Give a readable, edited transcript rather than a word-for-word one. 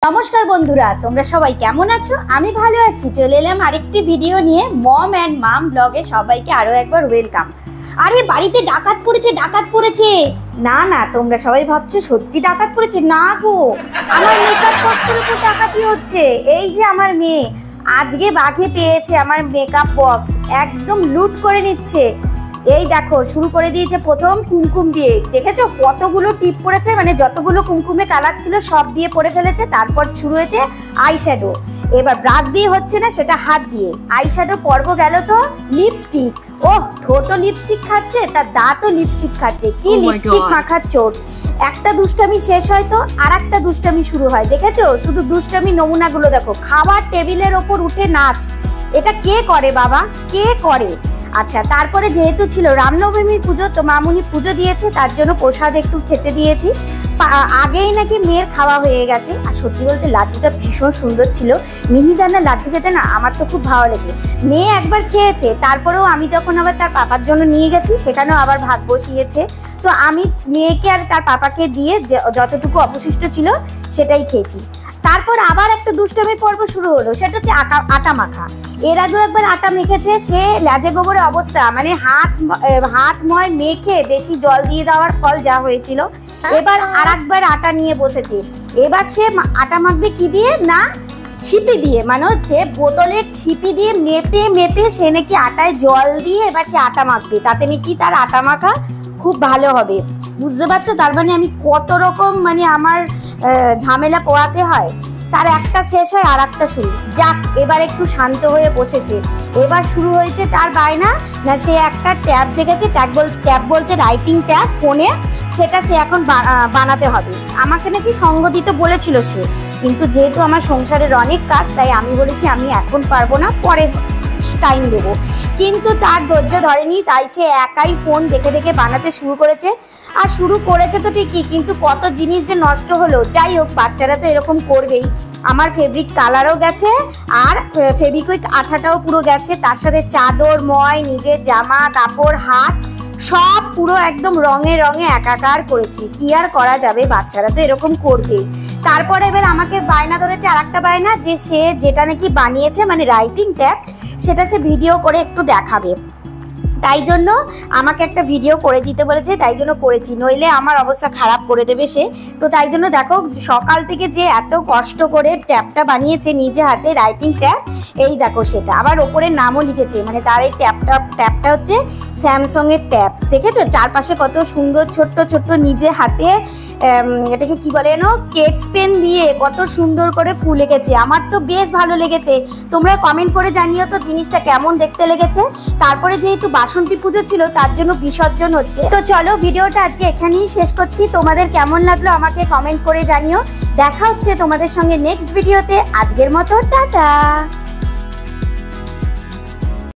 নমস্কার বন্ধুরা, তোমরা সবাই কেমন আছো? আমি ভালো আছি। চলে এলাম আরেকটি ভিডিও নিয়ে। মম অ্যান্ড মাম ব্লগে সবাইকে আরো একবার ওয়েলকাম। আরে বাড়িতে ডাকাত পড়েছে। না, তোমরা সবাই ভাবছো সত্যি ডাকাত পড়েছে? না গো, আমার মেকআপ বক্সের উপর ডাকাতি হচ্ছে। এই যে আমার মেয়ে আজকে বাঘে পেয়েছে আমার মেকআপ বক্স, একদম লুট করে নিচ্ছে। এই দেখো, শুরু করে দিয়েছে প্রথম কুমকুম দিয়ে। দেখেছো কতগুলো টিপ পড়েছে, মানে যতগুলো কুমকুমে কালার ছিল সব দিয়ে পরে ফেলেছে। তারপর শুরু হয়েছে আই শ্যাডো। এবার ব্রাশ দিয়ে হচ্ছে না, সেটা হাত দিয়ে। আই শ্যাডো পর্ব গেল তো লিপস্টিক। ওহ, ঠোঁটও লিপস্টিক খাচ্ছে, তার দাঁতও লিপস্টিক খাচ্ছে। কি লিপস্টিক মাখার চোট! একটা দুষ্টামি শেষ হয় তো আর একটা দুষ্টামি শুরু হয়। দেখেছো, শুধু দুষ্টামি নমুনাগুলো দেখো। খাবার টেবিলের ওপর উঠে নাচ, এটা কে করে বাবা, কে করে? আচ্ছা, তারপরে যেহেতু ছিল রামনবমীর পুজো, তো মামুনি পুজো দিয়েছে, তার জন্য প্রসাদ একটু খেতে দিয়েছি। আগেই নাকি মেয়ের খাওয়া হয়ে গেছে। আর সত্যি বলতে লাড্ডুটা ভীষণ সুন্দর ছিল। মিহিদানা লাড্ডু খেতে না আমার তো খুব ভালো লাগে। মেয়ে একবার খেয়েছে, তারপরেও আমি যখন আবার তার পাপার জন্য নিয়ে গেছি, সেখানেও আবার ভাগ বসিয়েছে। তো আমি মেয়েকে আর তার পাপাকে দিয়ে যতটুকু অবশিষ্ট ছিল সেটাই খেয়েছি। তারপর আবার একটা দুষ্টামির পর্ব শুরু হলো, সেটা হচ্ছে আটা মাখা। এর আগেও একবার আটা মেখেছে, সে লাজে গোবরে অবস্থা, মানে হাতময় মেখে বেশি জল দিয়ে দেওয়ার ফল যা হয়েছিল। এবার আর একবার আটা নিয়ে বসেছে। এবার সে আটা মাখবে কি দিয়ে? না, ছিপি দিয়ে, মানে হচ্ছে বোতলের ছিপি দিয়ে মেপে সে নাকি আটায় জল দিয়ে এবার সে আটা মাখবে, তাতে নাকি তার আটা মাখা খুব ভালো হবে। বুঝতে পারছো? তার মানে আমি কত রকম মানে আমার ঝামেলা পোড়াতে হয়। তার একটা শেষ হয় আর একটা শুরু। যাক, এবার একটু শান্ত হয়ে বসেছে। এবার শুরু হয়েছে তার বায়না, না সে একটা ট্যাব দেখেছে, ট্যাব বলতে রাইটিং ট্যাব ফোনে, সেটা সে এখন বানাতে হবে। আমাকে নাকি সঙ্গ দিতে বলেছিল সে, কিন্তু যেহেতু আমার সংসারের অনেক কাজ, তাই আমি বলেছি আমি এখন পারবো না, পরে টাইম দেবো। কিন্তু তার ধৈর্য ধরেনি, তাই সে একাই ফোন দেখে দেখে বানাতে শুরু করেছে। আর শুরু করেছে তো ঠিকই, কিন্তু কত জিনিস যে নষ্ট হলো। যাই হোক, বাচ্চারা তো এরকম করবেই। আমার ফেব্রিক কালারও গেছে, আর ফেবিকুইক আঠাটাও পুরো গেছে, তার সাথে চাদর, ময়, নিজের জামা কাপড়, হাত সব পুরো একদম রঙে রঙে একাকার করেছি। কি আর করা যাবে, বাচ্চারা তো এরকম করবেই। তারপরে এবার আমাকে বায়না ধরেছে আর একটা বায়না, যে সে যেটা নাকি বানিয়েছে মানে রাইটিং ট্যাব, সেটা সে ভিডিও করে একটু দেখাবে। তাই জন্য আমাকে একটা ভিডিও করে দিতে বলেছে, তাই জন্য করেছি, নইলে আমার অবস্থা খারাপ করে দেবে সে। তো তাই জন্য দেখো, সকাল থেকে যে এত কষ্ট করে ট্যাবটা বানিয়েছে নিজে হাতে, রাইটিং ট্যাব, এই দেখো সেটা আবার ওপরের নামও লিখেছে। মানে তার এই ট্যাবটা হচ্ছে স্যামসংয়ের ট্যাব। দেখেছো চারপাশে কত সুন্দর ছোট্ট ছোট্ট নিজে হাতে এটাকে কি বলে যেন, কেটস পেন দিয়ে কত সুন্দর করে ফুল এঁকেছে। আমার তো বেশ ভালো লেগেছে। তোমরা কমেন্ট করে জানিও তো জিনিসটা কেমন দেখতে লেগেছে। তারপরে যেহেতু বাসন্তী পুজো ছিল, তার জন্য বিসর্জন হচ্ছে। তো চলো, ভিডিওটা আজকে এখানেই শেষ করছি। তোমাদের কেমন লাগলো আমাকে কমেন্ট করে জানিও। দেখা হচ্ছে তোমাদের সঙ্গে নেক্সট ভিডিওতে। আজকের মতো টাটা।